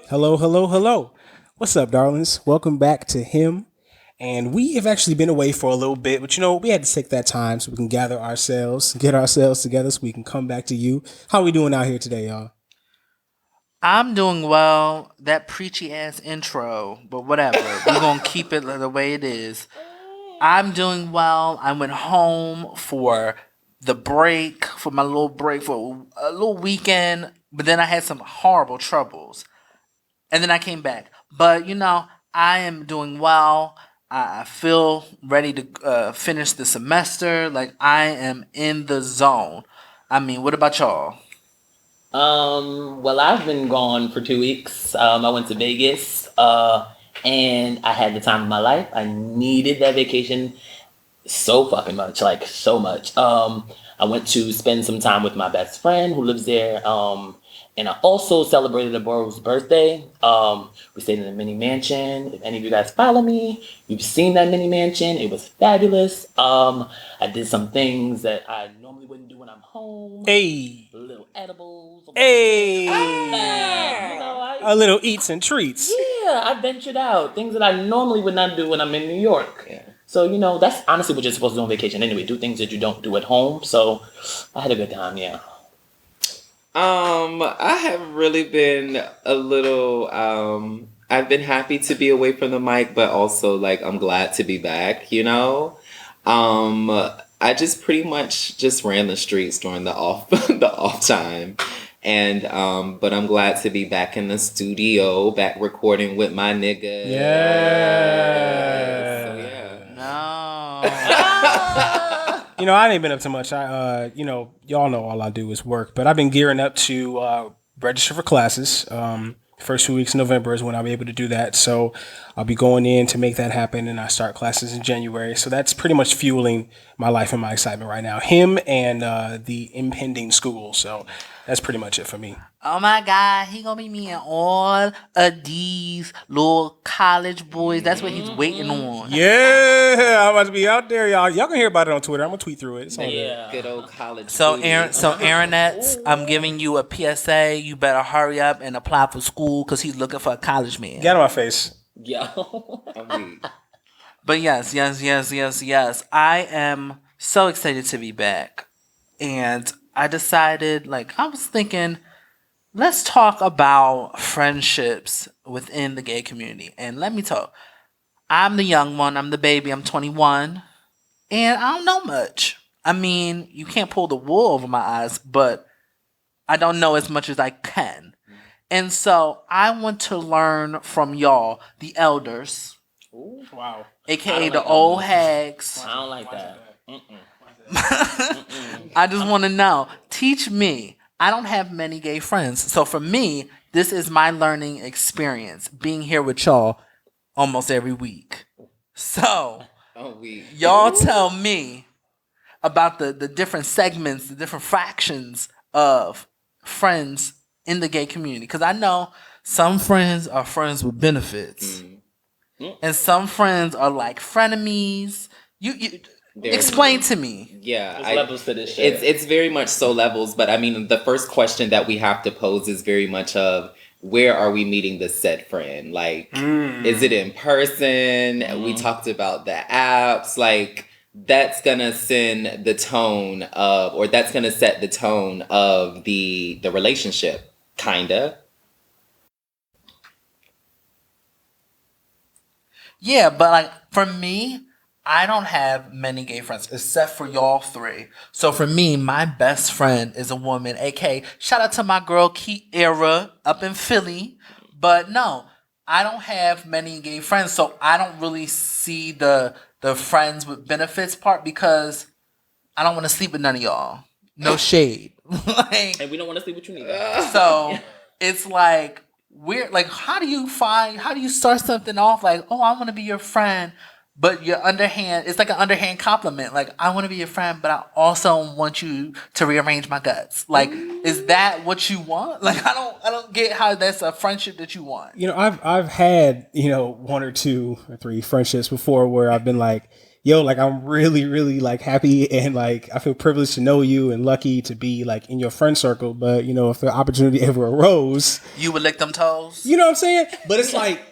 Hello, hello, hello. What's up, darlings? Welcome back to Him. And we have actually been away for a little bit, but we had to take that time so we can gather ourselves, get ourselves together so we can come back to you. How are we doing out here today, y'all? I'm doing well. That preachy ass intro, but whatever. We're going to keep it the way it is. I'm doing well. I went home for the break, for my little break, for a little weekend, but then I had some horrible troubles. And then I came back. But, I am doing well. I feel ready to finish the semester. Like, I am in the zone. I mean, what about y'all? Well, I've been gone for 2 weeks. I went to Vegas, and I had the time of my life. I needed that vacation so fucking much, like so much. I went to spend some time with my best friend who lives there. And I also celebrated a boy's birthday. We stayed in a mini mansion. If any of you guys follow me, you've seen that mini mansion. It was fabulous. I did some things that I normally wouldn't do when I'm home. Hey. Little edibles. Hey. A little eats and treats. Yeah, I ventured out. Things that I normally would not do when I'm in New York. Yeah. So, that's honestly what you're supposed to do on vacation anyway. Do things that you don't do at home. So, I had a good time, yeah. I have really been a little, I've been happy to be away from the mic, but also I'm glad to be back, I just pretty much just ran the streets during the off, the off time. And, but I'm glad to be back in the studio, back recording with my nigga. Yeah. So, yeah. No. I ain't been up to much. Y'all know all I do is work, but I've been gearing up to register for classes. First 2 weeks in November is when I'll be able to do that. So I'll be going in to make that happen, and I start classes in January. So that's pretty much fueling my life and my excitement right now. Him and the impending school. So that's pretty much it for me. Oh my God, he gonna be meeting all of these little college boys. That's what he's waiting on. Yeah, I'm about to be out there, y'all. Y'all can hear about it on Twitter. I'm gonna tweet through it. It's on there. Good old college. So booty. Aaronettes, I'm giving you a PSA. You better hurry up and apply for school because he's looking for a college man. Get out of my face. Yo. But yes. I am so excited to be back. And I decided, I was thinking, let's talk about friendships within the gay community. And let me talk. I'm the young one. I'm the baby. I'm 21. And I don't know much. I mean, you can't pull the wool over my eyes, but I don't know as much as I can. And so I want to learn from y'all, the elders. Ooh, wow. AKA the old hags. I don't like that. I just want to know. Teach me. I don't have many gay friends. So for me, this is my learning experience, being here with y'all almost every week. So, y'all tell me about the different segments, the different fractions of friends in the gay community. Because I know some friends are friends with benefits. And some friends are like frenemies. You explain to me. Yeah, There's levels to this shit. It's very much so levels, but I mean, the first question that we have to pose is very much of, where are we meeting the said friend? Is it in person? We talked about the apps. That's gonna send the tone of, or that's gonna set the tone of the relationship, kinda. Yeah, but for me, I don't have many gay friends except for y'all three. So for me, my best friend is a woman, aka shout out to my girl Kiera up in Philly. But no, I don't have many gay friends, so I don't really see the friends with benefits part because I don't want to sleep with none of y'all. No shade. And we don't want to sleep with you neither. So it's weird. How do you start something off oh, I want to be your friend, but your underhand, it's like an underhand compliment. Like, I want to be your friend, but I also want you to rearrange my guts. Like, is that what you want? Like, I don't get how that's a friendship that you want. You know, I've had, you know, 1 or 2 or 3 friendships before where I've been like, yo, like I'm really, really like happy and like I feel privileged to know you and lucky to be like in your friend circle. But you know, if the opportunity ever arose, You would lick them toes? you know what I'm saying? But it's like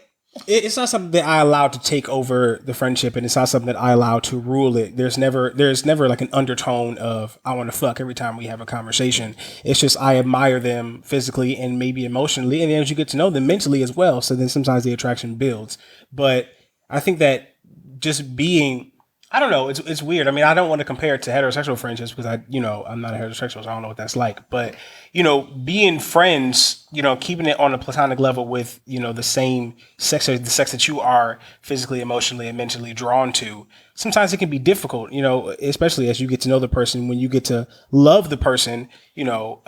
it's not something that I allow to take over the friendship, and it's not something that I allow to rule it. There's never like an undertone of I want to fuck every time we have a conversation. It's just I admire them physically and maybe emotionally, and then as you get to know them mentally as well, so then sometimes the attraction builds. But I think that just being, I don't know. It's weird. I mean, I don't want to compare it to heterosexual friendships because I'm not a heterosexual, so I don't know what that's like. But, you know, being friends, you know, keeping it on a platonic level with, you know, the same sex or the sex that you are physically, emotionally, and mentally drawn to, sometimes it can be difficult, you know, especially as you get to know the person. When you get to love the person, you know,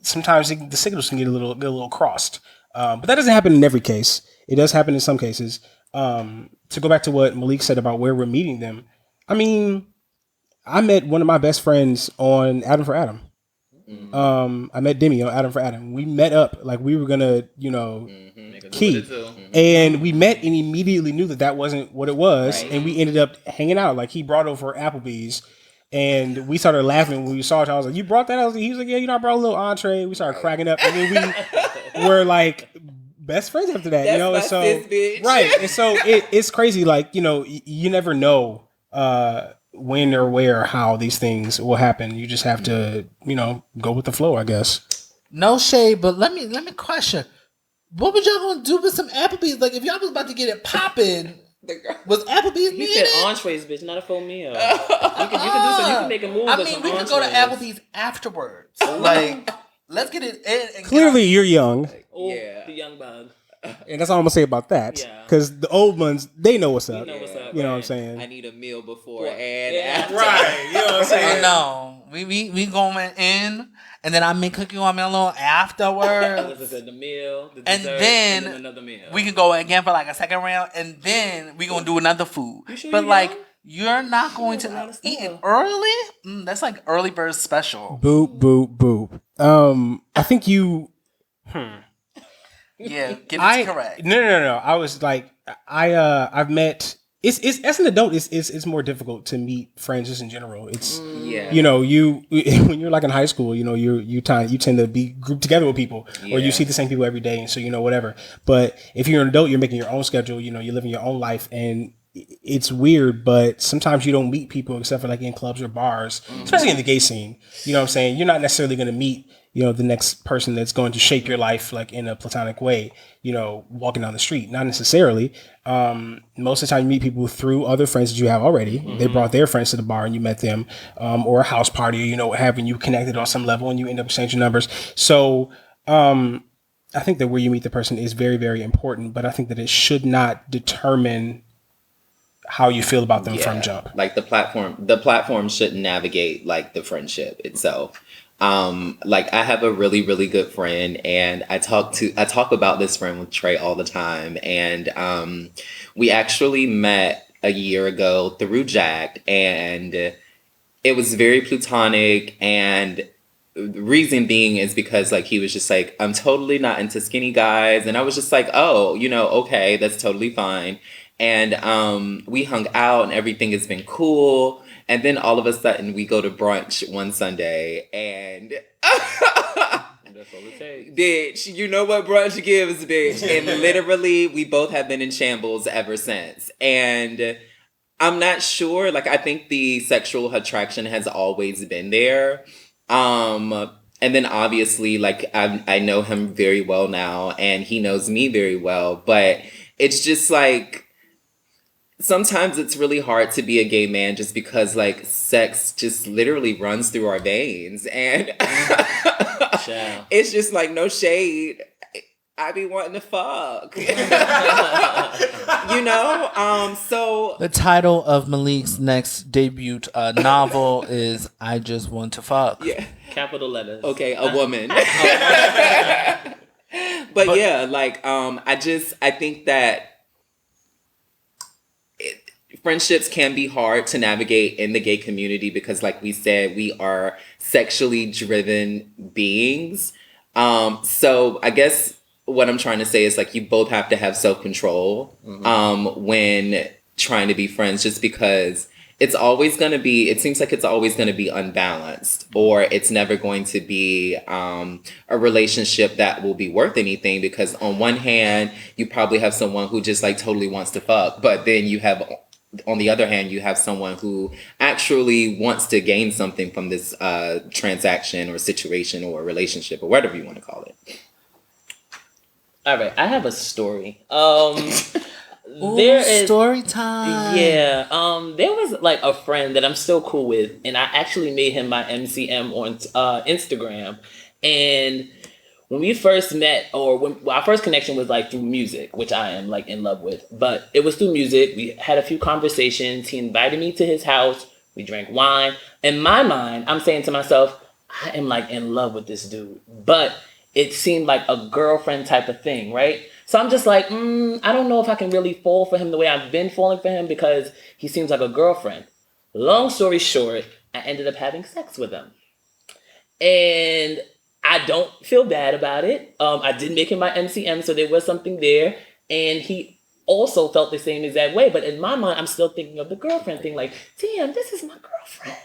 sometimes the signals can get a little crossed. But that doesn't happen in every case. It does happen in some cases. To go back to what Malik said about where we're meeting them, I mean, I met one of my best friends on Adam for Adam. I met Demi on Adam for Adam. We met up like we were gonna, you know, key, and we met and immediately knew that wasn't what it was, and we ended up hanging out. Like he brought over Applebee's, and we started laughing when we saw it. I was like, "You brought that?" He was like, "Yeah, you know, I brought a little entree." We started cracking up, and then we were like best friends after that, you know. And so right, and so it's crazy. Like, you know, you never know when or where or how these things will happen. You just have to, you know, go with the flow, I guess. No shade, but let me question. What would y'all gonna do with some Applebee's? Like, if y'all was about to get it popping, was Applebee's? You said entrees, bitch, not a full meal. You can do some. You can make a move. I mean, we could go to Applebee's afterwards. Like, let's get it in. And Clearly, you're young. Yeah, the young bug. And that's all I'm gonna say about that. Yeah. Because the old ones, they know what's up. You know what's up. You know what I'm right. saying? I need a meal before and after. Right. You know what I'm saying? No, we going in, and then I may cook you on me a little afterwards. The meal, the And dessert, then and another meal. We can go again for like a second round, and then we gonna do another food. sure But you like, young? you're not going to eat it early. That's like early bird special. Boop, boop, boop. I think you. Yeah, get it correct. No. I was like, I've met. It's as an adult, it's more difficult to meet friends just in general. It's Yeah. you know, you when you're like in high school, you know, you tend to be grouped together with people, or you see the same people every day, and so you know whatever. But if you're an adult, you're making your own schedule. You know, you're living your own life, and it's weird. But sometimes you don't meet people except for like in clubs or bars, especially in the gay scene. You know what I'm saying? You're not necessarily going to meet, you know, the next person that's going to shape your life like in a platonic way, you know, walking down the street. Not necessarily. Most of the time you meet people through other friends that you have already. They brought their friends to the bar and you met them, or a house party, or, you know, what have you. You connected on some level and you end up exchanging numbers. So I think that where you meet the person is very, very important, but I think that it should not determine how you feel about them from jump. Like the platform shouldn't navigate like the friendship itself. Like I have a really, really good friend, and I talk about this friend with Trey all the time. And we actually met a year ago through Jack, and it was very platonic. And the reason being is because like he was just like, I'm totally not into skinny guys, and I was just like, oh, you know, okay, that's totally fine. And we hung out, and everything has been cool. And then all of a sudden we go to brunch one Sunday, and That's all it takes. bitch, you know what brunch gives, bitch. And literally we both have been in shambles ever since. And I'm not sure, like I think the sexual attraction has always been there. And then obviously like I know him very well now, and he knows me very well, but it's just like sometimes it's really hard to be a gay man just because like sex just literally runs through our veins, and it's just like no shade. I be wanting to fuck, you know? So The title of Malik's next debut novel is "I Just Want to Fuck." yeah, Capital letters. okay, a woman. But yeah, like I think that friendships can be hard to navigate in the gay community because, like we said, we are sexually driven beings. So I guess what I'm trying to say is like you both have to have self-control when trying to be friends, just because it seems like it's always going to be unbalanced, or it's never going to be a relationship that will be worth anything, because on one hand, you probably have someone who just like totally wants to fuck, but then on the other hand, you have someone who actually wants to gain something from this transaction or situation or relationship or whatever you want to call it. All right, I have a story. There is story time. Yeah. There was like a friend that I'm still cool with, and I actually made him my MCM on Instagram. And when we first met, or when our first connection was like through music, which I am like in love with, but it was through music. We had a few conversations. He invited me to his house. We drank wine. In my mind, I'm saying to myself, I am like in love with this dude, but it seemed like a girlfriend type of thing, right? So I'm just like, I don't know if I can really fall for him the way I've been falling for him, because he seems like a girlfriend. Long story short, I ended up having sex with him. And I don't feel bad about it. I did make him my MCM, so there was something there. And he also felt the same exact way. But in my mind, I'm still thinking of the girlfriend thing. Like, damn, this is my girlfriend.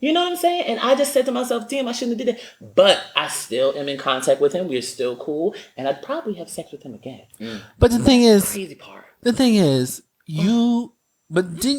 You know what I'm saying? And I just said to myself, damn, I shouldn't have did that. But I still am in contact with him. We're still cool. And I'd probably have sex with him again. But the thing is, Crazy part. but didn't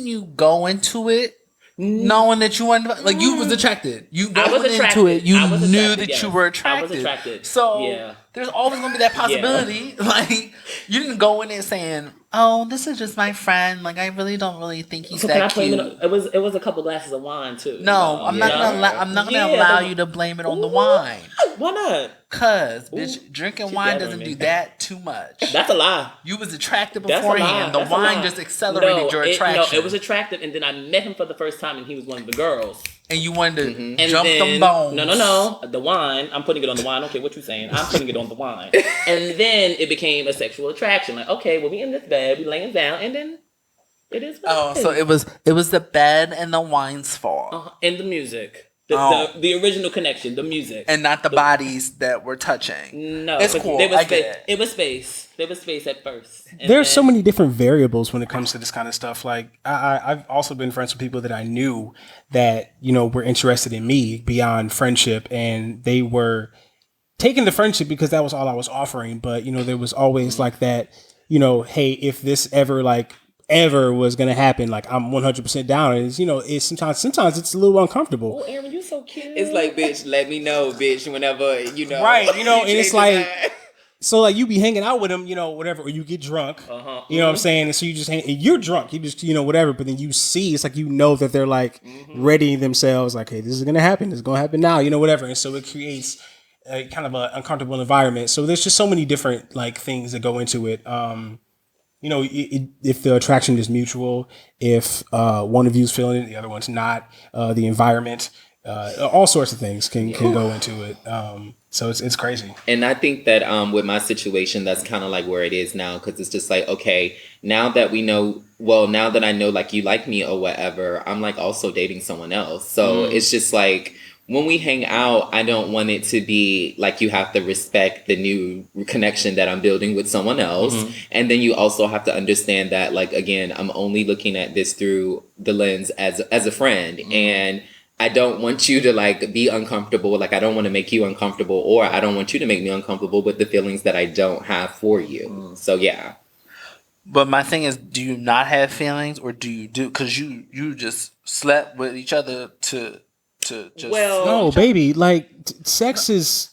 you go into it knowing that you wanted, like, you was attracted? You I was going attracted. into it, you I was knew attracted, that yes. you were I attracted. was attracted. So Yeah. there's always going to be that possibility. Like, you didn't go in there saying, "Oh, this is just my friend. Like, I really don't really think he's So can I that blame cute." it? It was a couple glasses of wine too. No, I'm not gonna allow. I'm not gonna allow you to blame it on the wine. Why not? Cause bitch, drinking She's wine gathering doesn't me. do that too much. That's a lie. You was attracted That's a lie. beforehand. The That's a wine lie. just accelerated your attraction. No, it was attractive, and then I met him for the first time, and he was one of the girls. And you wanted to And jump then, them bones. No. The wine, I'm putting it on the wine. Okay, what you saying? I'm putting it on the wine. And then it became a sexual attraction. Like, okay, well, we in this bed, we laying down, and then it is what Oh, it is. so it was the bed and the wine's fault, And the music. Oh. The original connection, the music. and not the bodies that were touching. No, It's but cool. There was I get space. It was space. There was space at first. And There's then- so many different variables when it comes to this kind of stuff. Like I've also been friends with people that I knew that, you know, were interested in me beyond friendship, and they were taking the friendship because that was all I was offering. But, you know, there was always like that, you know, hey, if this ever was going to happen, like, I'm 100% down. And it's, you know, it's sometimes it's a little uncomfortable. Oh, Aaron, you so cute. It's like, bitch, let me know, bitch, whenever, you know. Right, you know, and it's change like, your mind. so like you be hanging out with them, you know, whatever, or you get drunk, you know what I'm saying? And so you just and you're drunk, you just, you know, whatever, but then you see, it's like, you know, that they're like readying themselves, like, hey, this is going to happen. This is going to happen now, you know, whatever. And so it creates a kind of an uncomfortable environment. So there's just so many different like things that go into it. You know, if the attraction is mutual, if one of you is feeling it, the other one's not, the environment, all sorts of things can go into it. So it's crazy. And I think that with my situation, that's kind of like where it is now, because it's just like, okay, now that I know like you like me or whatever, I'm like also dating someone else. So it's just like, when we hang out, I don't want it to be like you have to respect the new connection that I'm building with someone else. And then you also have to understand that, like, again, I'm only looking at this through the lens as a friend. And I don't want you to like be uncomfortable. Like, I don't want to make you uncomfortable, or I don't want you to make me uncomfortable with the feelings that I don't have for you. So yeah. But my thing is, do you not have feelings, or do you do? Because you just slept with each other to just. Well, No, baby, like sex is.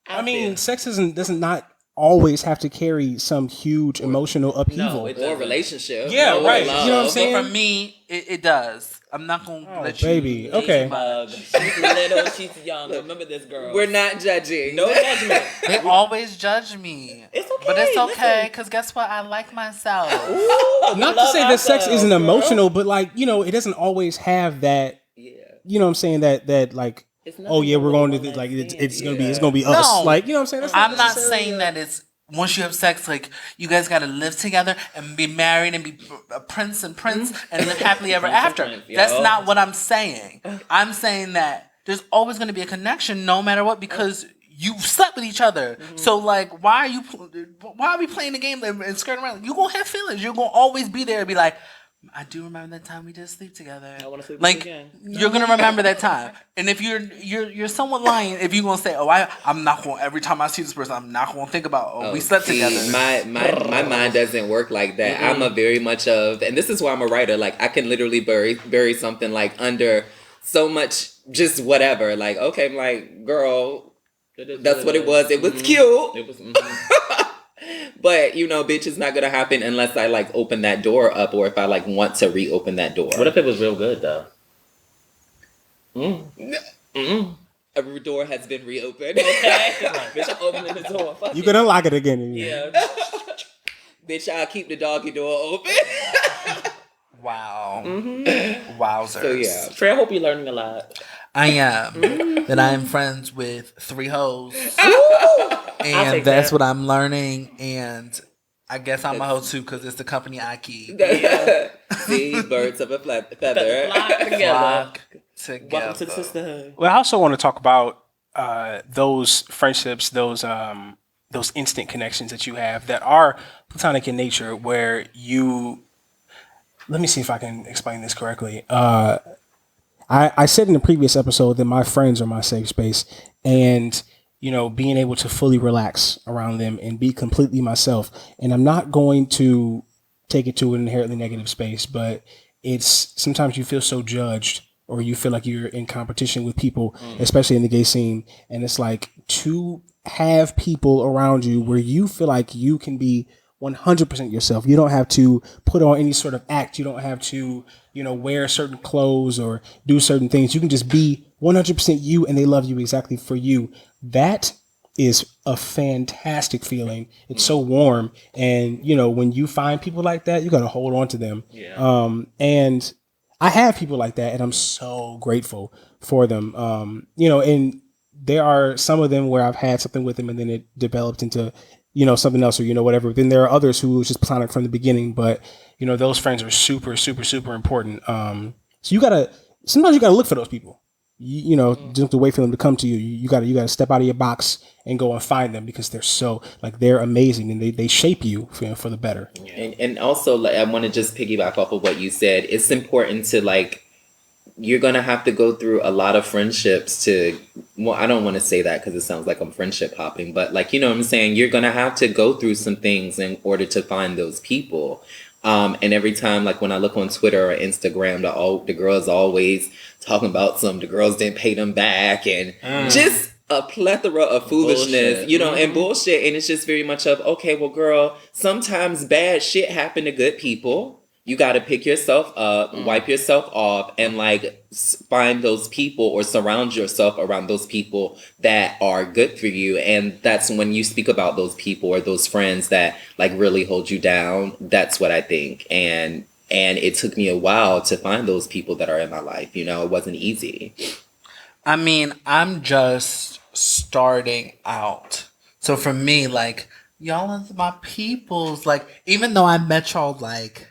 I mean, sex doesn't not always have to carry some huge emotional upheaval. it Or doesn't. relationship. Yeah, or right. love. You know what I'm So saying? for me, it does. I'm not gonna let you. baby, okay. She's little, she's young. Remember this girl. We're not judging. No judgment. They always judge me. It's okay. But it's okay, listen. because guess what? I like myself. Ooh, Not to love say that sex ourselves, isn't girl. emotional, but like, you know, it doesn't always have that. Yeah. You know what I'm saying? That like, It's oh yeah, nothing we're but going to one like night it's gonna be stand. us. No. Like, you know what I'm saying? That's I'm not necessarily saying that it's once you have sex, like you guys got to live together and be married and be a prince and live happily ever after. Prince, yo. That's not what I'm saying. I'm saying that there's always going to be a connection no matter what because you slept with each other. So like, why are we playing the game and skirting around? You're gonna have feelings. You're gonna always be there and be like, I do remember that time we did sleep together. I want to sleep Like again. you're gonna remember that time. And if you're somewhat lying if you're gonna say, oh, I'm not gonna every time I see this person, I'm not gonna think about we slept See, together. My mind doesn't work like that. I'm a very much of, and this is why I'm a writer. Like I can literally bury something like under so much just whatever. Like okay, I'm like girl. That's what it was. It was cute. It was. But you know, bitch, it's not gonna happen unless I like open that door up or if I like want to reopen that door. What if it was real good though? A door has been reopened. Okay, bitch, I'm opening the door. Fuck You it. can unlock it again. Yeah. Bitch, I'll keep the doggy door open. Wow. Wowzers. So yeah. Trey, I hope you're learning a lot. I am. That I am friends with 3 hoes. I'll And take that's that. what I'm learning. And I guess I'm a hoe too because it's the company I keep. See, birds of a feather. Flock together. Flock together. Welcome to the sisterhood. Well, I also want to talk about those friendships, those instant connections that you have that are platonic in nature, where you. Let me see if I can explain this correctly. I said in the previous episode that my friends are my safe space, and you know, being able to fully relax around them and be completely myself. And I'm not going to take it to an inherently negative space, but it's sometimes you feel so judged or you feel like you're in competition with people, especially in the gay scene. And it's like to have people around you where you feel like you can be 100% yourself. You don't have to put on any sort of act. You don't have to, you know, wear certain clothes or do certain things. You can just be 100% you and they love you exactly for you. That is a fantastic feeling. It's so warm. And, you know, when you find people like that, you got to hold on to them. Yeah. And I have people like that and I'm so grateful for them. You know, and there are some of them where I've had something with them and then it developed into, you know, something else or, you know, whatever. Then there are others who was just platonic from the beginning, but you know, those friends are super, super, super important. So sometimes you gotta look for those people. You know, don't have to wait for them to come to you. You gotta step out of your box and go and find them because they're so like they're amazing and they shape you for the better. And also, like, I want to just piggyback off of what you said. It's important to like, you're gonna have to go through a lot of friendships to. Well, I don't want to say that because it sounds like I'm friendship hopping, but like you know what I'm saying. You're gonna have to go through some things in order to find those people. And every time, like when I look on Twitter or Instagram, the girls always talking about the girls didn't pay them back and just a plethora of foolishness, Bullshit. you know, and bullshit. And it's just very much of, okay, well, girl, sometimes bad shit happen to good people. You got to pick yourself up, wipe yourself off, and like find those people or surround yourself around those people that are good for you. And that's when you speak about those people or those friends that like really hold you down. That's what I think. And it took me a while to find those people that are in my life. You know, it wasn't easy. I mean, I'm just starting out. So for me, like, y'all are my peoples. Like, even though I met y'all, like,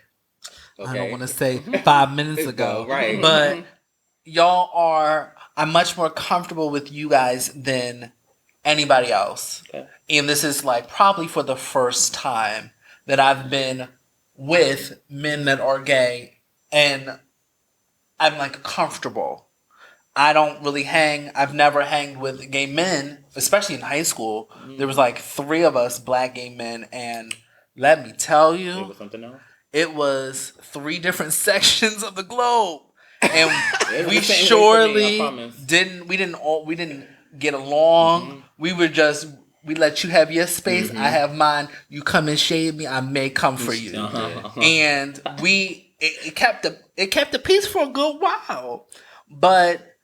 I don't want to say 5 minutes ago. Right. But I'm much more comfortable with you guys than anybody else. Okay. And this is like probably for the first time that I've been with men that are gay and I'm like comfortable. I don't really I've never hanged with gay men, especially in high school. There was like 3 of us black gay men and let me tell you, It was something else. it was 3 different sections of the globe, and we the same way for me, surely I promise. didn't get along. We let you have your space. I have mine. You come and shade me. I may come for you, and it kept the peace for a good while, but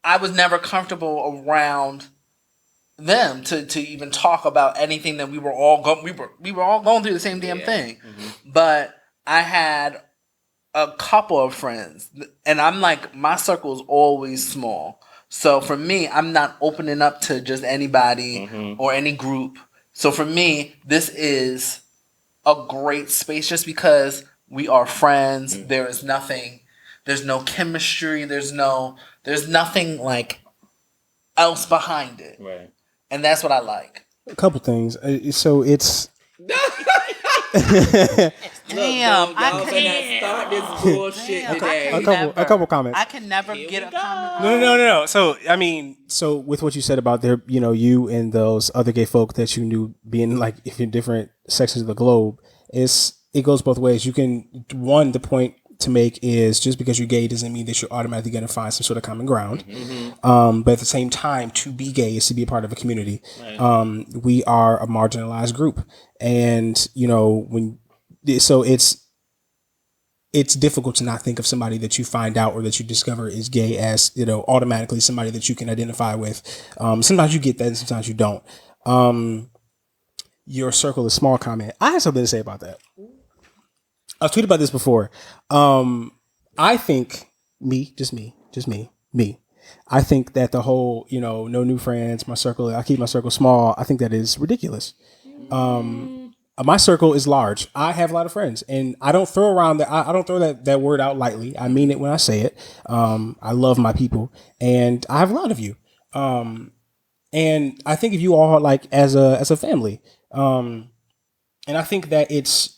I was never comfortable around them to even talk about anything that we were all going through the same damn thing. But I had a couple of friends and I'm like my circle is always small. So for me, I'm not opening up to just anybody or any group. So for me, this is a great space just because we are friends. There is nothing, there's no chemistry, there's nothing like else behind it. Right. And that's what I like. A couple things. So it's Damn, I can't start this bullshit Damn, today. a couple comments. I can never get a comment. No. So I mean, so with what you said about there, you and those other gay folk that you knew being like if in different sections of the globe, it goes both ways. You can the point to make is just because you're gay doesn't mean that you're automatically going to find some sort of common ground. But at the same time, to be gay is to be a part of a community. Right. We are a marginalized group, and so it's difficult to not think of somebody that you find out or that you discover is gay as automatically somebody that you can identify with. Sometimes you get that, and sometimes you don't. Your circle is small. Comment. I have something to say about that. I've tweeted about this before. I think just me. I think that the whole, no new friends, I keep my circle small. I think that is ridiculous. My circle is large. I have a lot of friends, and I don't throw around that. I don't throw that word out lightly. I mean it when I say it. I love my people, and I have a lot of you. And I think of you all like as a family. And I think that it's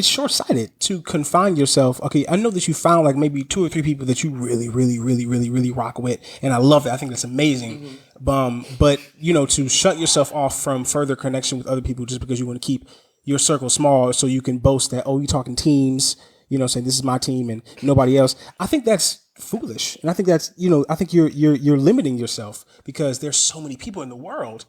short-sighted to confine yourself. Okay, I know that you found like maybe 2 or 3 people that you really, really, really, really, really rock with, and I love it. I think that's amazing. But to shut yourself off from further connection with other people just because you want to keep your circle small, so you can boast that you're talking teams, saying this is my team and nobody else. I think that's foolish, and I think that's I think you're limiting yourself because there's so many people in the world,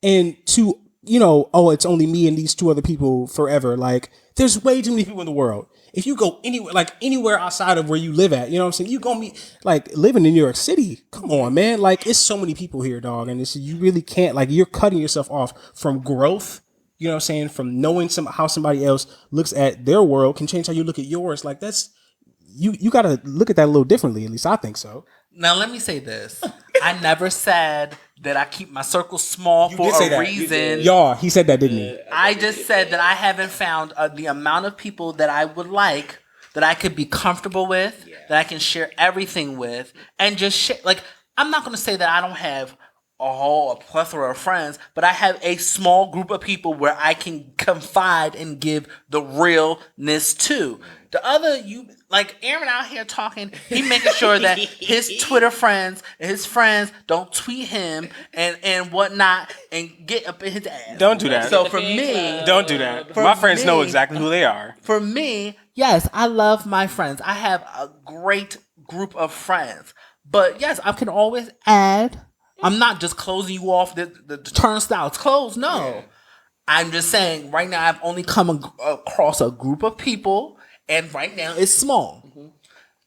and to it's only me and these 2 other people forever. Like, there's way too many people in the world. If you go anywhere outside of where you live at, you know what I'm saying? You gonna be like living in New York City. Come on, man. Like, it's so many people here, dog. And you really can't, like, you're cutting yourself off from growth. You know what I'm saying? From knowing how somebody else looks at their world can change how you look at yours. Like, that's, you got to look at that a little differently. At least I think so. Now, let me say this. I never said that I keep my circle small for a reason. Y'all, he said that, didn't he? I just said that I haven't found the amount of people that I would like, that I could be comfortable with, that I can share everything with, and just share. Like, I'm not going to say that I don't have a plethora of friends, but I have a small group of people where I can confide and give the realness to. The other, like Aaron out here talking, he making sure that his Twitter friends and his friends don't tweet him and whatnot and get up in his ass. Don't do that. So for me, don't do that. My friends know exactly who they are. For me, yes, I love my friends. I have a great group of friends. But yes, I can always add. I'm not just closing you off. The turnstile's closed. No. Yeah. I'm just saying right now I've only come across a group of people, and right now it's small.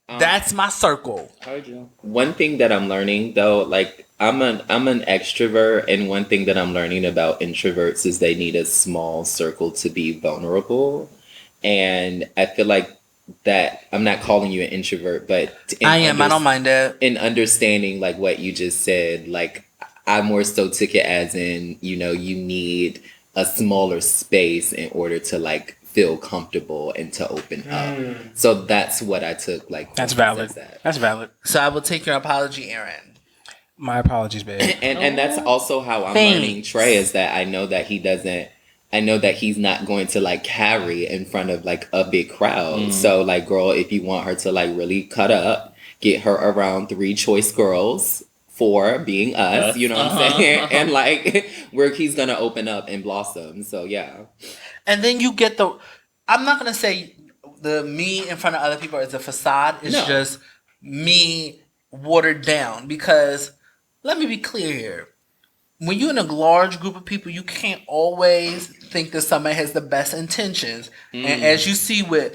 That's my circle. Heard you. One thing that I'm learning though, like I'm an extrovert, and one thing that I'm learning about introverts is they need a small circle to be vulnerable. And I feel like that I'm not calling you an introvert, but I am. I don't mind that. In understanding like what you just said, like I more so took it as in, you need a smaller space in order to like feel comfortable and to open up. So that's what I took. Like that's valid. That's valid. So I will take your apology, Aaron. My apologies, babe. And that's also how I'm learning Trey, is that I know that he's not going to like carry in front of like a big crowd. So like, girl, if you want her to like really cut up, get her around 3 choice girls, 4 being us, you know what I'm saying? And like where he's gonna open up and blossom. So yeah. And then you get I'm not gonna say the me in front of other people is a facade. It's just me watered down, because let me be clear here. When you're in a large group of people, you can't always think that somebody has the best intentions. And as you see with,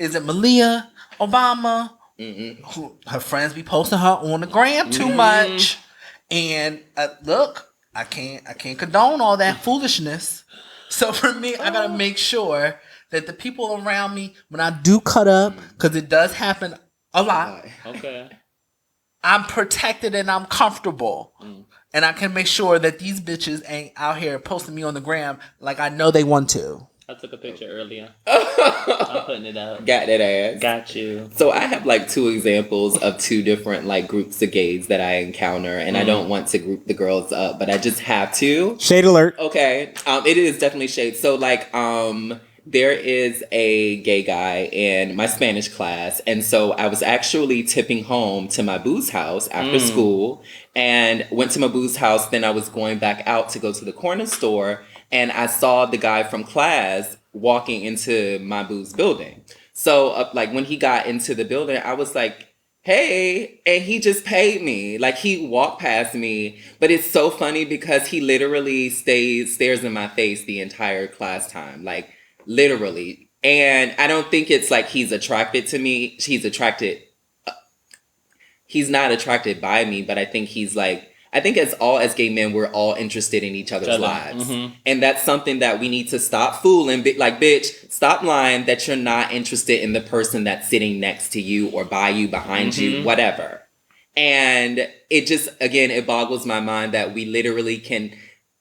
is it Malia Obama? Who, her friends be posting her on the gram too much. And look, I can't condone all that foolishness. So for me, I gotta make sure that the people around me, when I do cut up, because it does happen a lot. Okay. I'm protected and I'm comfortable. and I can make sure that these bitches ain't out here posting me on the gram like I know they want to. I took a picture earlier. I'm putting it up. Got that ass. Got you. So I have like two examples of two different like groups of gays that I encounter, and I don't want to group the girls up, but I just have to. Shade alert. Okay. It is definitely shade. So like there is a gay guy in my Spanish class, and so I was actually tipping home to my boo's house after school, and went to my boo's house. Then I was going back out to go to the corner store, and I saw the guy from class walking into my boo's building. So like when he got into the building, I was like, hey, and he just paid me. Like he walked past me, but it's so funny because he literally stares in my face the entire class time, like literally. And I don't think it's like he's attracted to me. He's not attracted by me, but I think he's like, I think as gay men, we're all interested in each other's lives. And that's something that we need to stop fooling. Like, bitch, stop lying that you're not interested in the person that's sitting next to you or by you, behind you, whatever. And it just, again, it boggles my mind that we literally can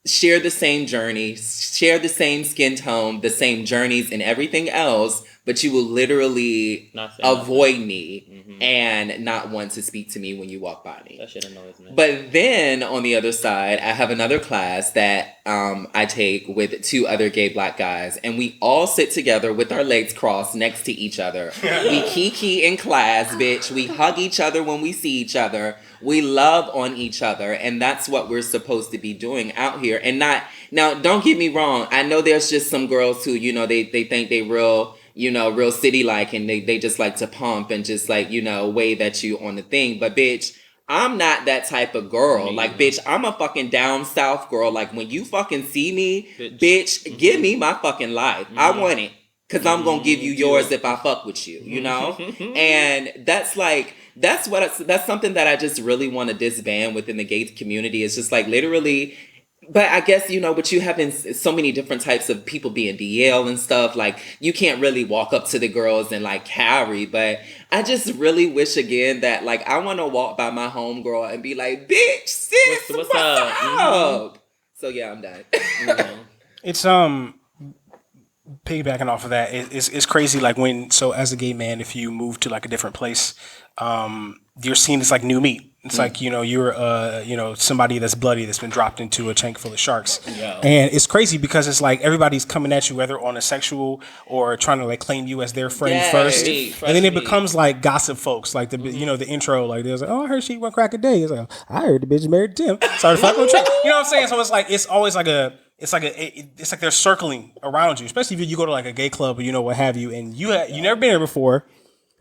share the same journey, share the same skin tone, the same journeys and everything else, but you will literally avoid me and not want to speak to me when you walk by me. That shit annoys me. But then on the other side, I have another class that I take with two other gay black guys, and we all sit together with our legs crossed next to each other. We kiki in class, bitch. We hug each other when we see each other. We love on each other, and that's what we're supposed to be doing out here. And not, now, don't get me wrong. I know there's just some girls who, you know, they think they real, you know, real city-like, and they just like to pump and just like, you know, wave at you on the thing. But bitch, I'm not that type of girl. Like, bitch, I'm a fucking down south girl. Like, when you fucking see me, bitch, give me my fucking life. I want it. Because I'm going to give you yours if I fuck with you, you know? And that's like, that's something that I just really want to disband within the gay community. It's just like literally, but I guess, you know, but you having so many different types of people being DL and stuff, like you can't really walk up to the girls and like carry, but I just really wish again that like I want to walk by my homegirl and be like, bitch, sis, what's up? So yeah, I'm done. It's piggybacking off of that, it's crazy. Like so as a gay man, if you move to like a different place, you're seen as like new meat. It's like, you know, you're you know, somebody that's bloody that's been dropped into a tank full of sharks. Yeah. And it's crazy because it's like everybody's coming at you whether on a sexual or trying to like claim you as their friend first. And then it becomes like gossip folks, like the you know, the intro, like there's like, oh, I heard she went crack a day. It's like, I heard the bitch married Tim. Sorry to fuck with track. You know what I'm saying? So it's like it's always like it's like they're circling around you, especially if you go to like a gay club or, you know, what have you, and you never been there before.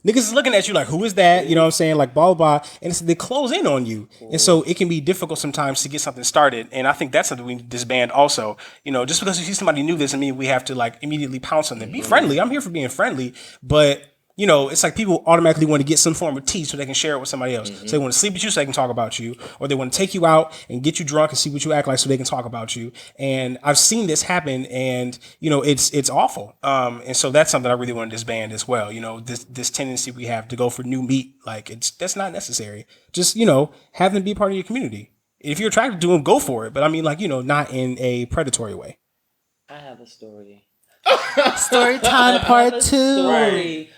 Niggas is looking at you like, who is that? You know what I'm saying? Like, blah, blah, blah. And they close in on you. And so it can be difficult sometimes to get something started. And I think that's something we need to disband also. You know, just because you see somebody new doesn't mean we have to like immediately pounce on them. Be friendly. I'm here for being friendly. But, you know, it's like people automatically want to get some form of tea so they can share it with somebody else. So they want to sleep with you so they can talk about you. Or they want to take you out and get you drunk and see what you act like so they can talk about you. And I've seen this happen, and, you know, it's awful. And so that's something I really want to disband as well. You know, this tendency we have to go for new meat, like that's not necessary. Just, you know, have them be a part of your community. If you're attracted to them, go for it. But I mean, like, you know, not in a predatory way. I have a story. Story time part 2. Right.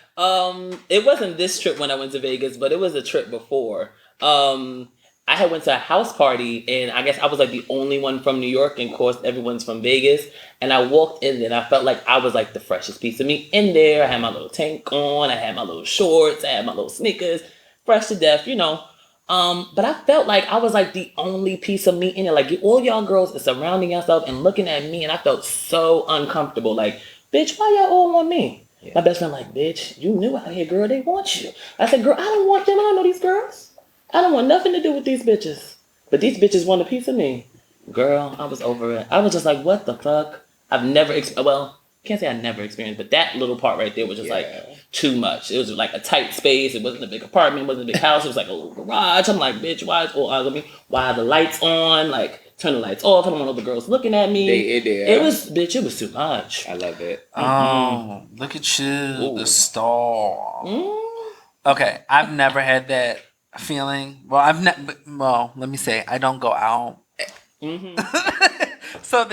It wasn't this trip when I went to Vegas, but it was a trip before. I had went to a house party, and I guess I was like the only one from New York, and of course everyone's from Vegas. And I walked in there, and I felt like I was like the freshest piece of meat in there. I had my little tank on, I had my little shorts, I had my little sneakers, fresh to death, you know. But I felt like I was like the only piece of meat in there. Like all y'all girls are surrounding yourself and looking at me, and I felt so uncomfortable. Like, bitch, why y'all all want me? Yeah. My best friend like, bitch, you new out here, girl. They want you. I said, girl, I don't want them. I don't know these girls. I don't want nothing to do with these bitches. But these bitches want a piece of me. Girl, I was over it. I was just like, what the fuck? I've never, can't say I never experienced, but that little part right there was just like too much. It was like a tight space. It wasn't a big apartment. It wasn't a big house. It was like a little garage. I'm like, bitch, why are the lights on? Like, turn the lights off. I don't want all the girls looking at me. It was too much. I love it. Oh, look at you, the star. Okay, I've never had that feeling. Well, let me say, I don't go out So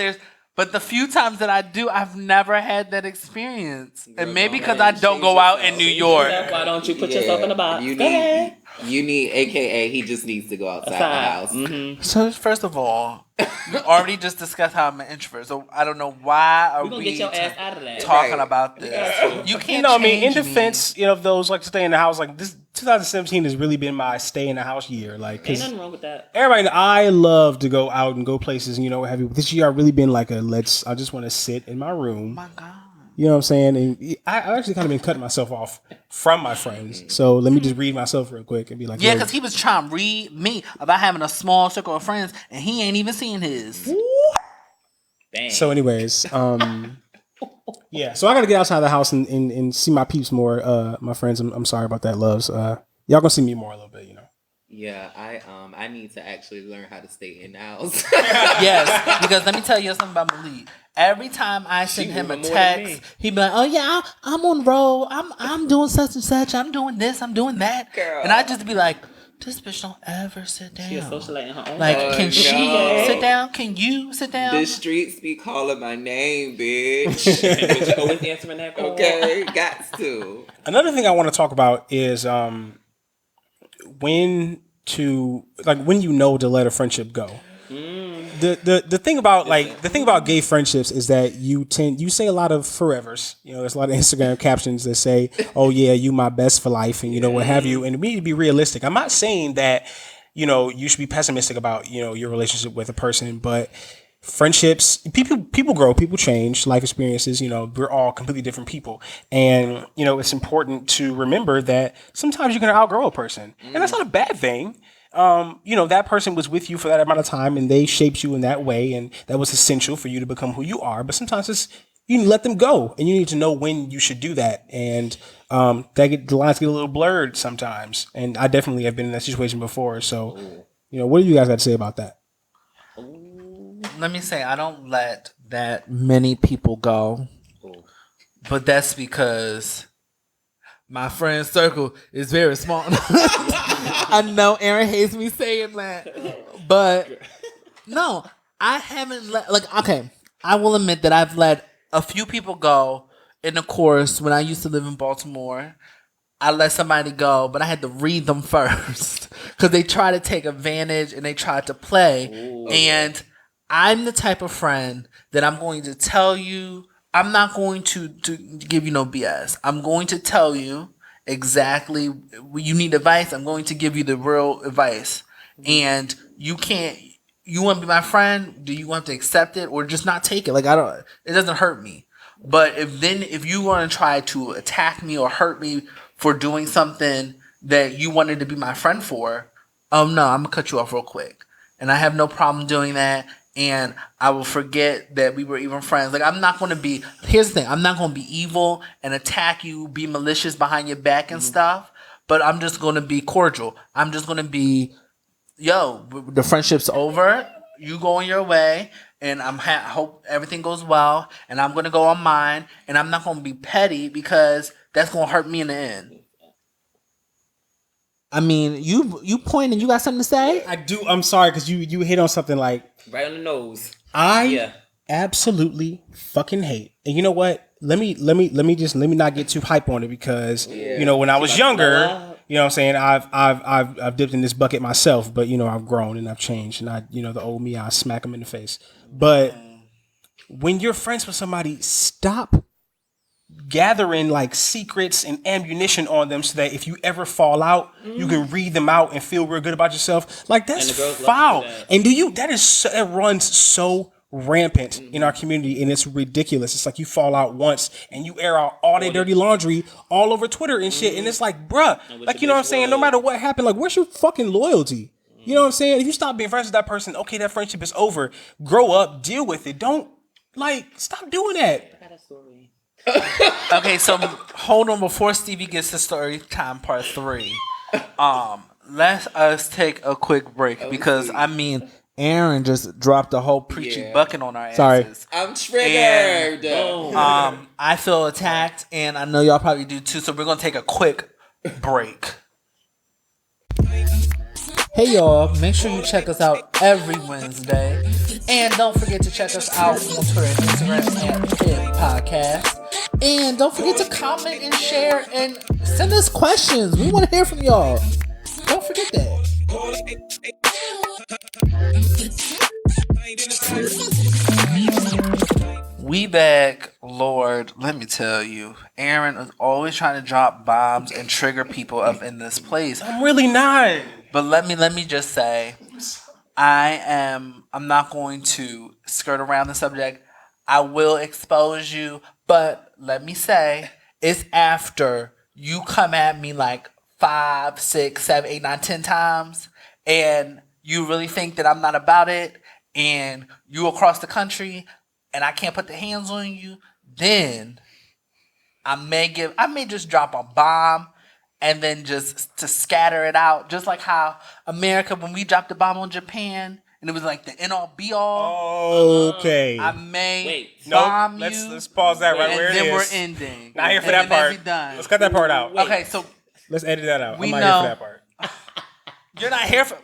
but the few times that I do, I've never had that experience. And maybe because I don't go out in New York. Why don't you put yourself in a box? You Go ahead. need, AKA, he just needs to go outside the house. Mm-hmm. So first of all, we already just discussed how I'm an introvert. So I don't know why are We're going to get your ass out of that. talking Right. about this. You can't I mean, in change defense, of those like stay in the house, like this 2017 has really been my stay in the house year. Like, Ain't 'cause nothing wrong with that. everybody, I love to go out and go places, what have you. This year, I've really been like I just want to sit in my room. My God. You know what I'm saying? And I've actually kind of been cutting myself off from my friends. So let me just read myself real quick and be like, Yeah, yo, because he was trying to read me about having a small circle of friends, and he ain't even seen his. Dang. So, anyways, yeah. So I got to get outside the house and see my peeps more. My friends, I'm sorry about that, loves. Y'all gonna see me more a little bit, Yeah, I need to actually learn how to stay in the house. Yes, because let me tell you something about Malik. Every time I send him a moving more than me. text, he be like, "Oh yeah, I'm on the road. I'm doing such and such. I'm doing this. I'm doing that." Girl. And I just be like, "This bitch don't ever sit down. She a socialite in her own Like, way. can she no. sit down? Can you sit down?" The streets be calling my name, bitch. But you always answering that call. Okay, got to. Another thing I want to talk about is when to let a friendship go. The thing about gay friendships is that you say a lot of forevers. There's a lot of Instagram captions that say, "Oh yeah, you my best for life," and what have you. And we need to be realistic. I'm not saying that you should be pessimistic about your relationship with a person, but friendships, people grow, people change, life experiences, we're all completely different people. And, it's important to remember that sometimes you're going to outgrow a person. And that's not a bad thing. That person was with you for that amount of time and they shaped you in that way. And that was essential for you to become who you are. But sometimes you need to let them go and you need to know when you should do that. And the lines get a little blurred sometimes. And I definitely have been in that situation before. So, what do you guys got to say about that? Let me say, I don't let that many people go, but that's because my friend circle is very small. I know Aaron hates me saying that, but no, I haven't okay, I will admit that I've let a few people go in the course when I used to live in Baltimore. I let somebody go, but I had to read them first because they tried to take advantage and they tried to play. Ooh, and I'm the type of friend that I'm going to tell you, I'm not going to give you no BS. I'm going to tell you exactly when you need advice. I'm going to give you the real advice. And you want to be my friend? Do you want to accept it or just not take it? It doesn't hurt me. But if you want to try to attack me or hurt me for doing something that you wanted to be my friend for, no, I'm going to cut you off real quick. And I have no problem doing that. And I will forget that we were even friends. I'm not going to be, here's the thing, I'm not going to be evil and attack you, be malicious behind your back and stuff. But I'm just going to be cordial. I'm just going to be, the friendship's over. You go on your way. And hope everything goes well. And I'm going to go on mine. And I'm not going to be petty because that's going to hurt me in the end. I mean, you point and you got something to say? I do. I'm sorry because you hit on something like right on the nose. I absolutely fucking hate. And you know what? Let me not get too hype on it because when I was younger, you know what I'm saying, I've dipped in this bucket myself, but I've grown and I've changed, and the old me, I smack them in the face. But when you're friends with somebody, stop gathering secrets and ammunition on them so that if you ever fall out, you can read them out and feel real good about yourself. That's foul. And that runs so rampant in our community, and it's ridiculous. It's you fall out once and you air out all that dirty laundry all over Twitter and shit, and it's bruh, you know what I'm saying, no matter what happened, where's your fucking loyalty? You know what I'm saying? If you stop being friends with that person, okay, that friendship is over. Grow up, deal with it. Don't stop doing that. I got a story. Okay, so hold on before Stevie gets to story time part 3. Let us take a quick break because Aaron just dropped a whole preachy bucket on our asses. Sorry. I'm triggered. I feel attacked, and I know y'all probably do too. So we're gonna take a quick break. Hey y'all, make sure you check us out every Wednesday. And don't forget to check us out on Twitter and Instagram at Pit Podcast. And don't forget to comment and share and send us questions. We want to hear from y'all. Don't forget that. We back, Lord. Let me tell you, Aaron is always trying to drop bombs and trigger people up in this place. I'm really not. But let me just say, I'm not going to skirt around the subject. I will expose you, but let me say, it's after you come at me like 5, 6, 7, 8, 9, 10 times, and you really think that I'm not about it, and you across the country, and I can't put the hands on you, then I may just drop a bomb and then just to scatter it out. Just like how America, when we dropped the bomb on Japan, and it was like the end all be all. Okay. I may Wait. bomb Nope. you. Let's pause that right and where it then is. we're ending. Not here for And that then part. we done. Let's cut that part out. Okay, so Let's edit that out. We I'm not know- here for that part. you're not here for.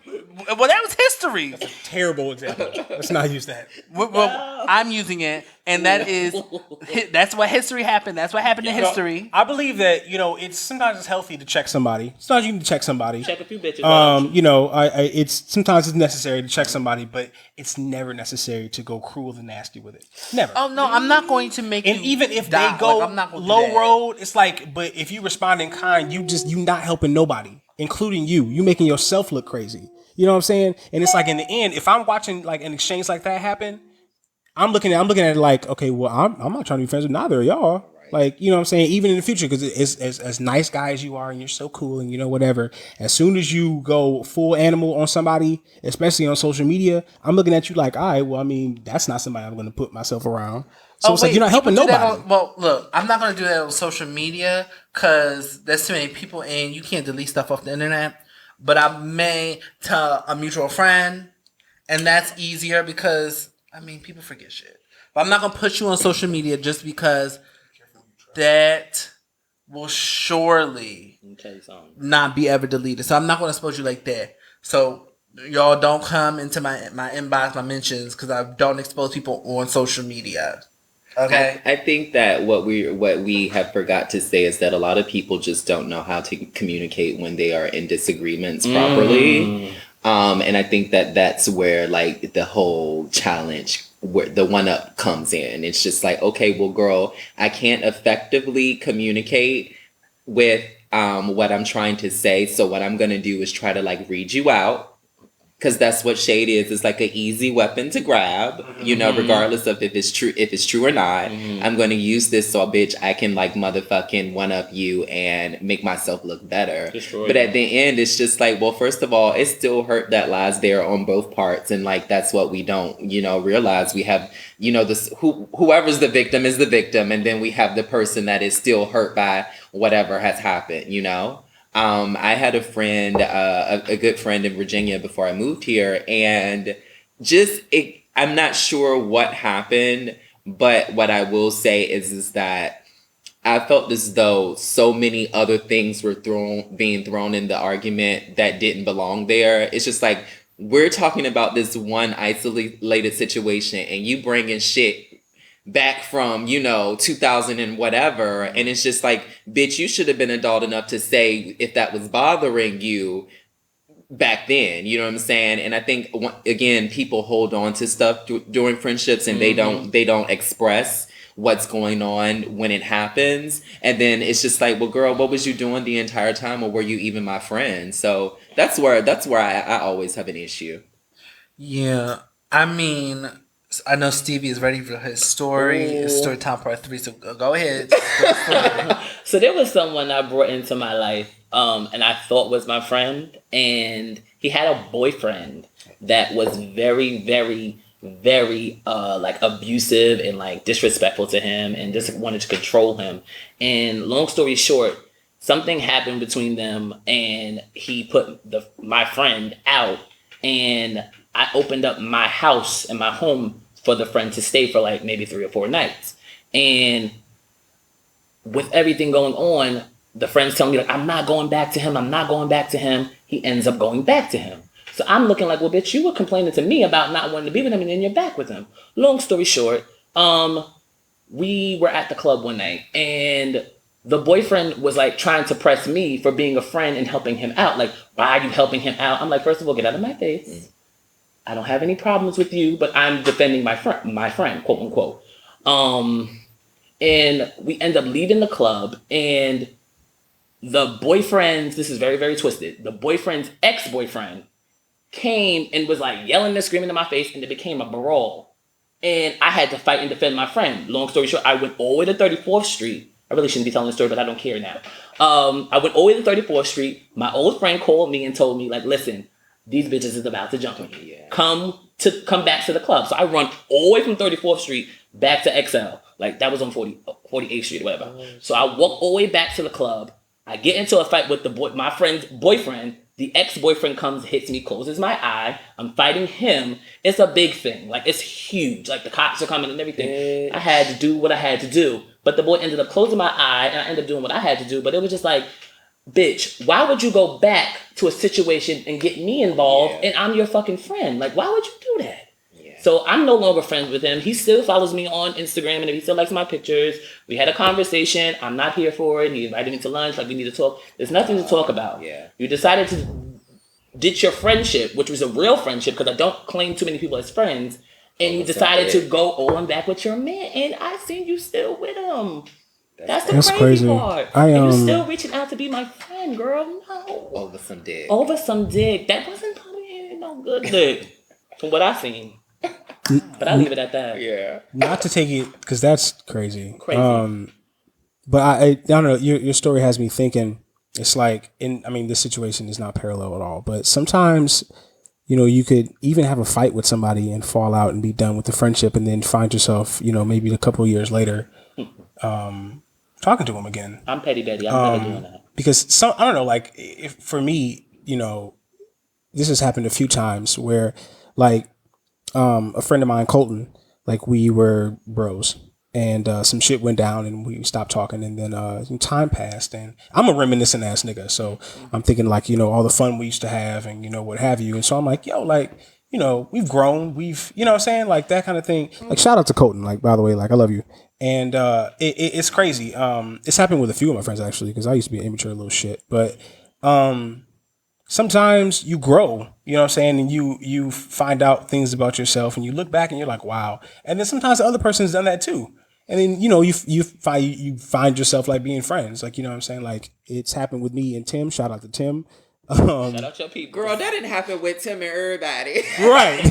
Well, that was history. Terrible example. Let's not use that. Well, I'm using it, and that's what history happened. That's what happened in history. I believe that it's sometimes it's healthy to check somebody. Sometimes you need to check somebody. Check a few bitches. It's sometimes it's necessary to check somebody, but it's never necessary to go cruel and nasty with it. Never. Oh no, I'm not going to make. And you even if die. they go Like, I'm not gonna do low that. road, it's like, but if you respond in kind, you not helping nobody, including you. You making yourself look crazy. You know what I'm saying? And it's like in the end, if I'm watching like an exchange like that happen, I'm looking at it like, okay, well, I'm not trying to be friends with neither of y'all. Like, you know what I'm saying? Even in the future, because it's as nice guy as you are and you're so cool and whatever, as soon as you go full animal on somebody, especially on social media, I'm looking at you like, all right, well, I mean, that's not somebody I'm going to put myself around. So it's like you're not helping people do that nobody. well, look, I'm not going to do that on social media because there's too many people and you can't delete stuff off the internet. But I may tell a mutual friend, and that's easier because, I mean, people forget shit. But I'm not going to put you on social media just because that will surely Let me tell you something. not be ever deleted. So I'm not going to expose you like that. So y'all don't come into my inbox, my mentions, because I don't expose people on social media. Okay? I think that what we have forgot to say is that a lot of people just don't know how to communicate when they are in disagreements properly. And I think that that's where like the whole challenge, where the one up comes in. It's just like, okay, well, girl, I can't effectively communicate with what I'm trying to say. So what I'm going to do is try to like read you out. Because that's what shade is. It's like an easy weapon to grab, regardless of if it's true or not. I'm going to use this so, bitch, I can like motherfucking one up you and make myself look better. But at the end, it's just like, well, first of all, it's still hurt that lies there on both parts. And like, that's what we don't, realize. We have, this whoever's the victim is the victim. And then we have the person that is still hurt by whatever has happened, I had a friend, a good friend in Virginia before I moved here, and I'm not sure what happened, but what I will say is that I felt as though so many other things were being thrown in the argument that didn't belong there. It's just like, we're talking about this one isolated situation, and you bringing shit back from 2000 and whatever, and it's just like, bitch, you should have been adult enough to say if that was bothering you back then. You know what I'm saying? And I think again, people hold on to stuff during friendships, and they don't express what's going on when it happens, and then it's just like, well, girl, what was you doing the entire time, or were you even my friend? So that's where I always have an issue. Yeah, I mean, I know Stevie is ready for his story. It's story time part 3. So go ahead. So there was someone I brought into my life, and I thought was my friend, and he had a boyfriend that was very, very, very like abusive and like disrespectful to him, and just wanted to control him. And long story short, something happened between them, and he put my friend out, and I opened up my house and my home for the friend to stay for like maybe 3 or 4 nights. And with everything going on, the friend's telling me like, I'm not going back to him. He ends up going back to him. So I'm looking like, well, bitch, you were complaining to me about not wanting to be with him, and then you're back with him. Long story short, we were at the club one night, and the boyfriend was like trying to press me for being a friend and helping him out. Like, why are you helping him out? I'm like, first of all, get out of my face. I don't have any problems with you, but I'm defending my friend, quote unquote. And we end up leaving the club, and the boyfriend's, this is very, very twisted, the boyfriend's ex-boyfriend came and was like yelling and screaming in my face, and it became a brawl. And I had to fight and defend my friend. Long story short, I went all the way to 34th Street. I really shouldn't be telling the story, but I don't care now. I went all the way to 34th Street. My old friend called me and told me, like, listen, these bitches is about to jump me. Yeah. Come back to the club. So I run all the way from 34th Street back to XL. Like, that was on 48th Street or whatever. So I walk all the way back to the club. I get into a fight with my friend's boyfriend. The ex-boyfriend comes, hits me, closes my eye. I'm fighting him. It's a big thing. Like, it's huge. Like, the cops are coming and everything. I had to do what I had to do. But the boy ended up closing my eye, and I ended up doing what I had to do. But it was just like, bitch, why would you go back to a situation and get me involved, and I'm your fucking friend? Like, why would you do that? So I'm no longer friends with him. He still follows me on Instagram, and he still likes my pictures. We had a conversation. I'm not here for it. He invited me to lunch. Like, we need to talk. There's nothing to talk about. You decided to ditch your friendship, which was a real friendship, because I don't claim too many people as friends. And you decided to go on back with your man, and I seen you still with him. That's the crazy part. And you're still reaching out to be my friend, girl. No. Over some dick. That wasn't probably no good dick, from what I seen. But I'll leave it at that. Yeah. Not to take it, because that's crazy. But I don't know. Your story has me thinking. It's like, this situation is not parallel at all. But sometimes, you could even have a fight with somebody and fall out and be done with the friendship, and then find yourself, maybe a couple of years later, talking to them again. I'm petty Betty. I'm never doing that. Because I don't know. Like, if for me, this has happened a few times where, like, a friend of mine, Colton, like, we were bros, and some shit went down and we stopped talking, and then time passed, and I'm a reminiscent ass nigga, so I'm thinking, like, all the fun we used to have, and what have you, and so I'm like, yo, like, we've grown, we've, what I'm saying, like, that kind of thing. Like, shout out to Colton, like, by the way, like, I love you. And it's crazy. It's happened with a few of my friends, actually, because I used to be an immature little shit, but sometimes you grow, you know what I'm saying? And you find out things about yourself, and you look back and you're like, wow. And then sometimes the other person's done that too. And then, you find yourself, like, being friends. Like, you know what I'm saying? Like, it's happened with me and Tim. Shout out to Tim. Shout out your people. Girl, that didn't happen with Tim and everybody. Right.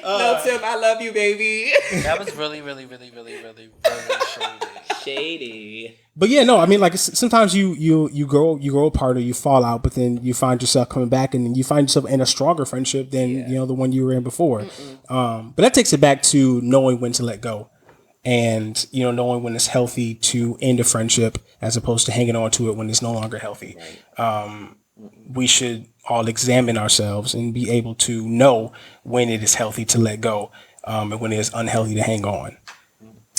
No, Tim, I love you, baby. That was really, really, really, really, really, really shady. But yeah, no, like, sometimes you grow apart, or you fall out, but then you find yourself coming back, and then you find yourself in a stronger friendship than the one you were in before. But that takes it back to knowing when to let go, and knowing when it's healthy to end a friendship as opposed to hanging on to it when it's no longer healthy. Right. We should all examine ourselves and be able to know when it is healthy to let go, and when it is unhealthy to hang on.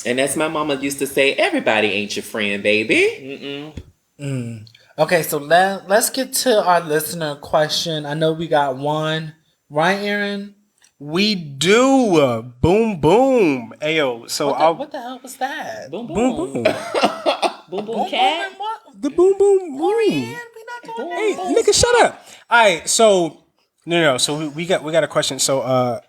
And as my mama used to say, everybody ain't your friend, baby. Okay, so let's get to our listener question. I know we got one. Right, Aaron? We do. Boom, boom. Ayo. So what the hell was that? Boom, boom. Boom, boom. Boom, boom, cat. The boom, boom, boom. We not doing Hey, nigga, shut up. All right, so no. So we got a question. So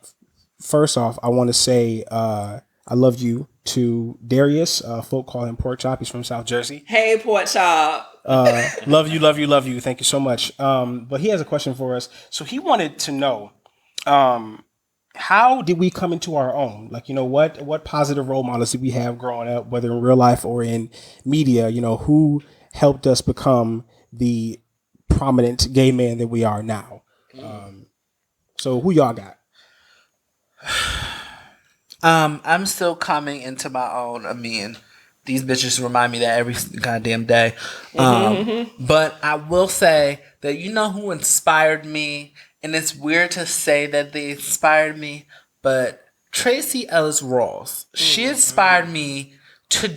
first off, I want to say I love you to Darius. Folk call him Pork Chop. He's from South Jersey. Hey, Pork Chop. Love you. Thank you so much. But he has a question for us. So he wanted to know, how did we come into our own? Like, what positive role models did we have growing up, whether in real life or in media? Who helped us become the prominent gay man that we are now? So who y'all got? I'm still coming into my own. I mean, these bitches remind me that every goddamn day. But I will say that who inspired me, and it's weird to say that they inspired me, but Tracy Ellis Ross. She inspired me to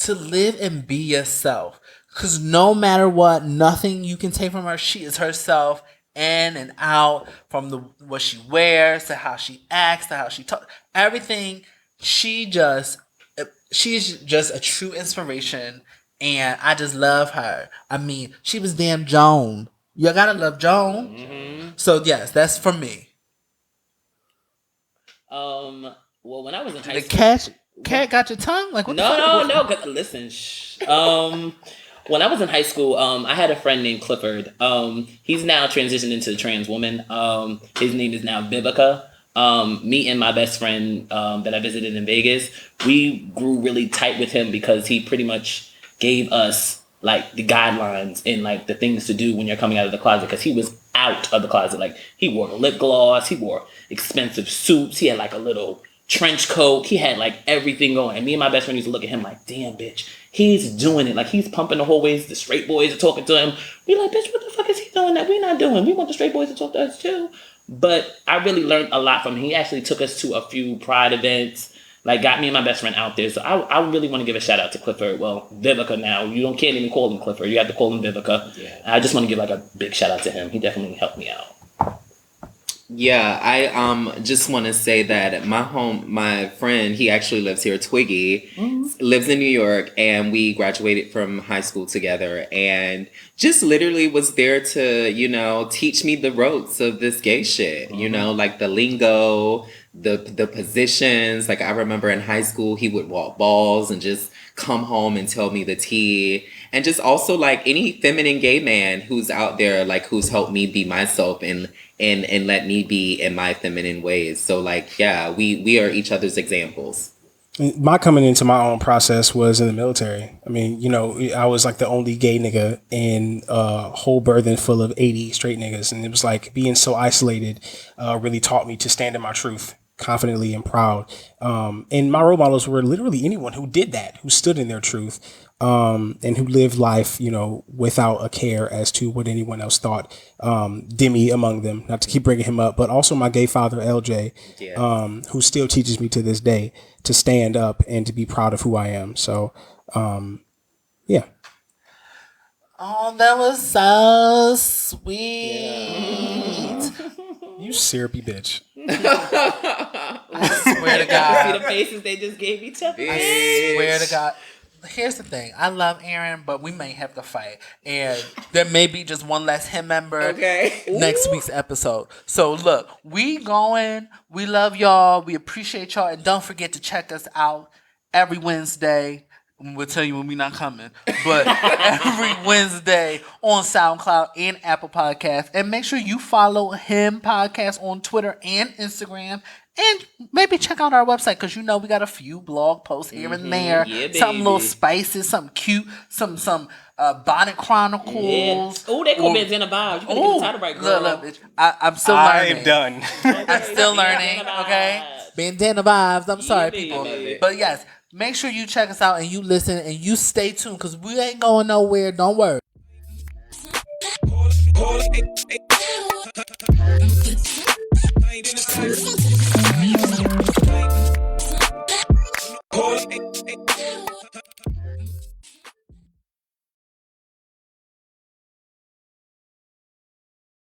to live and be yourself. Because no matter what, nothing you can take from her. She is herself in and out, from what she wears to how she acts to how she talks. Everything. She's just a true inspiration. And I just love her. I mean, she was damn Joan. You gotta love Joan. Mm-hmm. So yes, that's for me. Well, when I was in high The school, cat got your tongue? Like what? No. Listen, shh. When I was in high school, I had a friend named Clifford. He's now transitioned into a trans woman. His name is now Vivica. Me and my best friend that I visited in Vegas, we grew really tight with him because he pretty much gave us like the guidelines and like the things to do when you're coming out of the closet, because he was out of the closet. Like he wore lip gloss, he wore expensive suits, he had like a little trench coat, he had like everything going. And me and my best friend used to look at him like, damn bitch, he's doing it. Like he's pumping the whole ways. The straight boys are talking to him. We like, bitch, what the fuck is he doing that we not doing? We want the straight boys to talk to us too. But I really learned a lot from him. He actually took us to a few Pride events, like got me and my best friend out there. So I really want to give a shout out to Clifford. Well, Vivica now. You can't even call him Clifford. You have to call him Vivica. Yeah. I just want to give like a big shout out to him. He definitely helped me out. Yeah, I just want to say that my friend, he actually lives here, Twiggy, lives in New York, and we graduated from high school together, and just literally was there to, teach me the ropes of this gay shit, like the lingo, the positions. Like I remember in high school, he would walk balls and just come home and tell me the tea. And just also like any feminine gay man who's out there, like who's helped me be myself and let me be in my feminine ways. So like, yeah, we are each other's examples. My coming into my own process was in the military. I mean, I was like the only gay nigga in a whole burden full of 80 straight niggas. And it was like being so isolated really taught me to stand in my truth confidently and proud. And my role models were literally anyone who did that, who stood in their truth, and who lived life, without a care as to what anyone else thought. Demi among them, not to keep bringing him up, but also my gay father, LJ, who still teaches me to this day to stand up and to be proud of who I am. So, yeah. Oh, that was so sweet. Yeah. You syrupy bitch. I swear to God. See the faces they just gave each other? I swear to God. Here's the thing. I love Aaron, but we may have to fight. And there may be just one less him member next week's episode. So look, we going. We love y'all. We appreciate y'all. And don't forget to check us out every Wednesday. We'll tell you when we're not coming. But every Wednesday on SoundCloud and Apple Podcasts. And make sure you follow him podcast on Twitter and Instagram. And maybe check out our website, because we got a few blog posts here and there. Yeah, something little spicy, something cute, some Bonnet Chronicles. Yeah. Oh, they call Bandana Vibes. You better get the title right, girl. Look, bitch. I'm still learning. I'm done. I'm still learning, okay? Bandana Vibes. I'm sorry, people. Baby. But yes, make sure you check us out and you listen and you stay tuned, because we ain't going nowhere. Don't worry. I ain't in the